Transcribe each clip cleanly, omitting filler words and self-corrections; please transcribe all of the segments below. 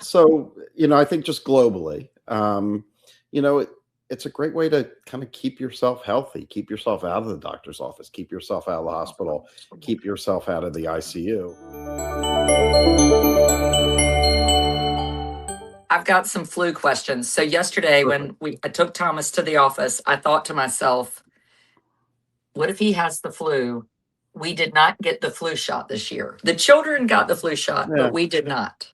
So, I think just globally, you know, it, it's a great way to kind of keep yourself healthy, keep yourself out of the doctor's office, keep yourself out of the hospital, keep yourself out of the ICU. I've got some flu questions. So yesterday when Perfect. I took Thomas to the office, I thought to myself, what if he has the flu? We did not get the flu shot this year. The children got the flu shot, Yeah. but we did not.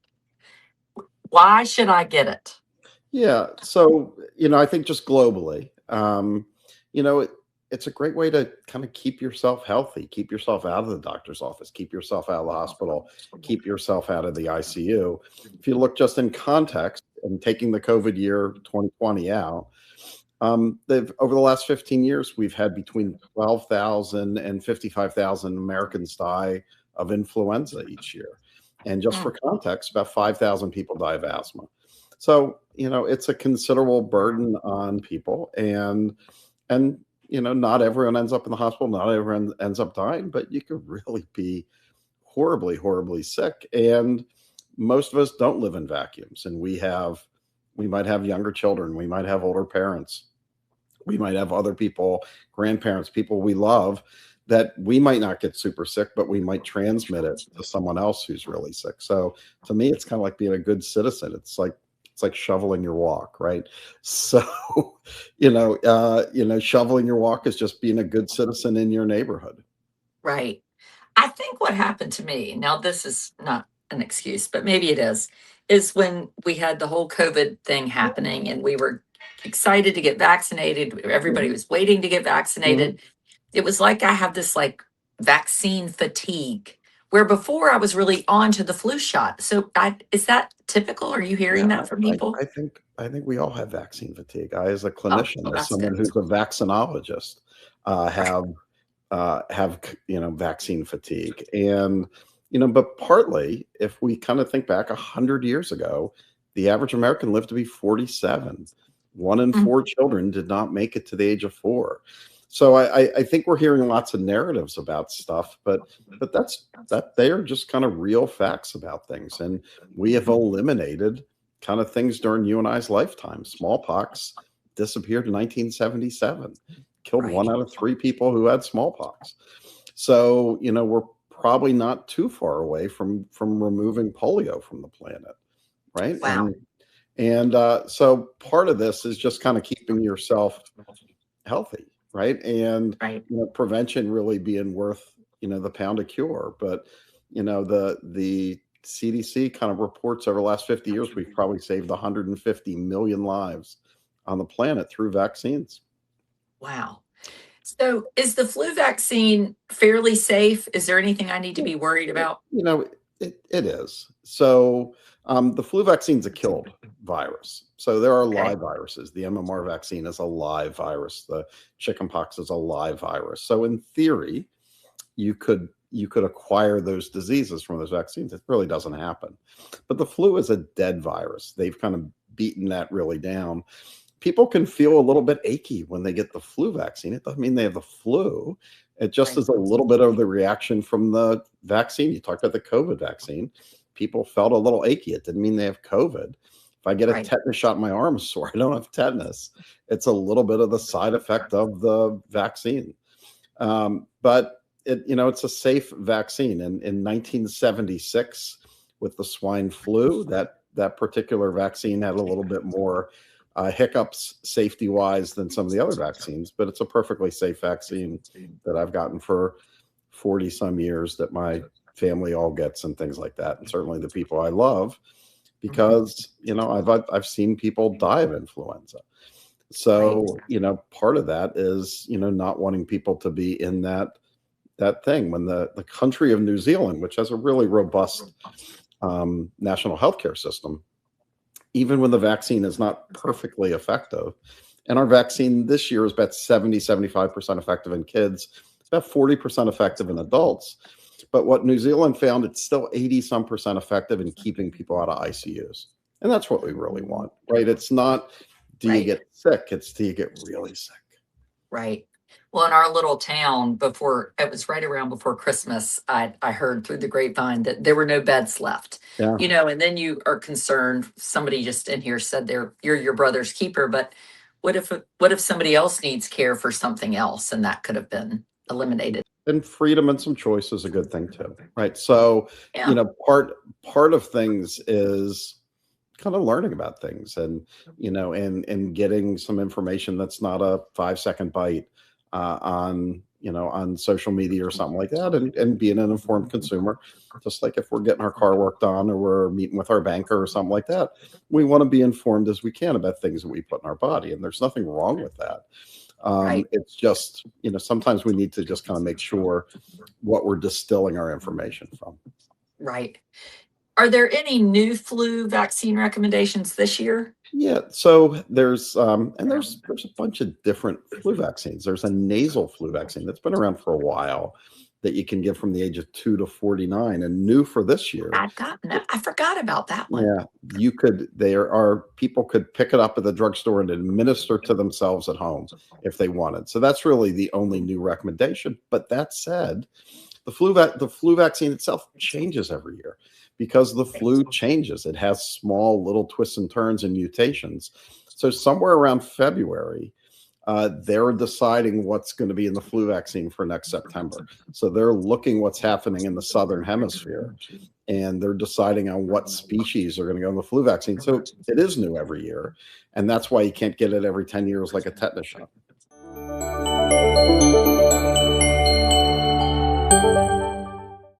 Why should I get it? Yeah. So, I think just globally, you know, it, it's a great way to kind of keep yourself healthy, keep yourself out of the doctor's office, keep yourself out of the hospital, keep yourself out of the ICU. If you look just in context and taking the COVID year 2020 out, they've over the last 15 years, we've had between 12,000 and 55,000 Americans die of influenza each year. And just for Mm, context, about 5,000 people die of asthma. So, it's a considerable burden on people, and not everyone ends up in the hospital, not everyone ends up dying, but you could really be horribly, horribly sick. And most of us don't live in vacuums, and we might have younger children, we might have older parents, we might have other people, grandparents, people we love, that we might not get super sick, but we might transmit it to someone else who's really sick. So to me, it's kind of like being a good citizen. It's like shoveling your walk, right? So, shoveling your walk is just being a good citizen in your neighborhood. right. I think what happened to me, now this is not an excuse, but maybe it is when we had the whole COVID thing happening and we were excited to get vaccinated. Everybody was waiting to get Mhm. vaccinated. It was like I have this like vaccine fatigue where before I was really on to the flu shot. So is that typical? Are you hearing Yeah, that from people? I think we all have vaccine fatigue. I, as a Oh, clinician, well, as that's someone good. who's a vaccinologist, uh, Right. have vaccine fatigue. And but partly, if we kind of think back 100 years ago, the average American lived to be 47. One in Mm, four children did not make it to the age of 4. So I think we're hearing lots of narratives about stuff, but that they are just kind of real facts about things. And we have eliminated kind of things during you and I's lifetime. Smallpox disappeared in 1977, killed right. one out of three people who had smallpox. So, we're probably not too far away from removing polio from the planet, right? Wow. So part of this is just kind of keeping yourself healthy, right? And Right. prevention really being worth the pound of cure. But the CDC kind of reports over the last 50 years we've probably saved 150 million lives on the planet through vaccines. Wow. So is the flu vaccine fairly safe? Is there anything I need to Yeah, be worried about? it is. So the flu vaccine is a killed virus. So there are Okay. live viruses. The MMR vaccine is a live virus. The chickenpox is a live virus. So in theory, you could acquire those diseases from those vaccines. It really doesn't happen. But the flu is a dead virus. They've kind of beaten that really down. People can feel a little bit achy when they get the flu vaccine. It doesn't mean they have the flu. It just Right. is a little bit of the reaction from the vaccine. You talked about the COVID vaccine. People felt a little achy. It didn't mean they have COVID. If I get a Right. tetanus shot in my arm is sore, I don't have tetanus. It's a little bit of the side effect of the vaccine. But it's a safe vaccine. And in 1976, with the swine flu, that particular vaccine had a little bit more hiccups safety wise than some of the other vaccines, but it's a perfectly safe vaccine that I've gotten for 40 some years, that my family all gets, and things like that. And certainly the people I love, Mhm. because I've seen people die of influenza. Right. So, part of that is, not wanting people to be in that thing. When the country of New Zealand, which has a really robust national healthcare system, even when the vaccine is not perfectly effective, and our vaccine this year is about 70-75% effective in kids, it's about 40% effective in adults. But what New Zealand found, it's still 80 some percent effective in keeping people out of ICUs. And that's what we really want, right? It's not, do you Right. get sick? It's, do you get really sick? Right. Well, in our little town, before it was right around before Christmas, I heard through the grapevine that there were no beds left. Yeah. And then you are concerned. Somebody just in here said you're your brother's keeper, but what if somebody else needs care for something else, and that could have been eliminated? And freedom and some choice is a good thing too, right? So, Yeah, part of things is kind of learning about things, and and getting some information that's not a 5-second bite on social media or something like that, and being an informed consumer. Just like if we're getting our car worked on, or we're meeting with our banker or something like that, we want to be informed as we can about things that we put in our body, and there's nothing wrong with that. right, It's just, sometimes we need to just kind of make sure what we're distilling our information from. right. Are there any new flu vaccine recommendations this year? Yeah, so there's a bunch of different flu vaccines. There's a nasal flu vaccine that's been around for a while that you can get from the age of 2 to 49, and new for this year. I'd gotten that. I forgot about that one. Yeah, there are people could pick it up at the drugstore and administer to themselves at home if they wanted. So that's really the only new recommendation. But that said, the flu vaccine itself changes every year because the flu changes. It has small little twists and turns and mutations. So somewhere around February, they're deciding what's going to be in the flu vaccine for next September. So they're looking what's happening in the southern hemisphere, and they're deciding on what species are going to go in the flu vaccine. So it is new every year, and that's why you can't get it every 10 years like a tetanus shot.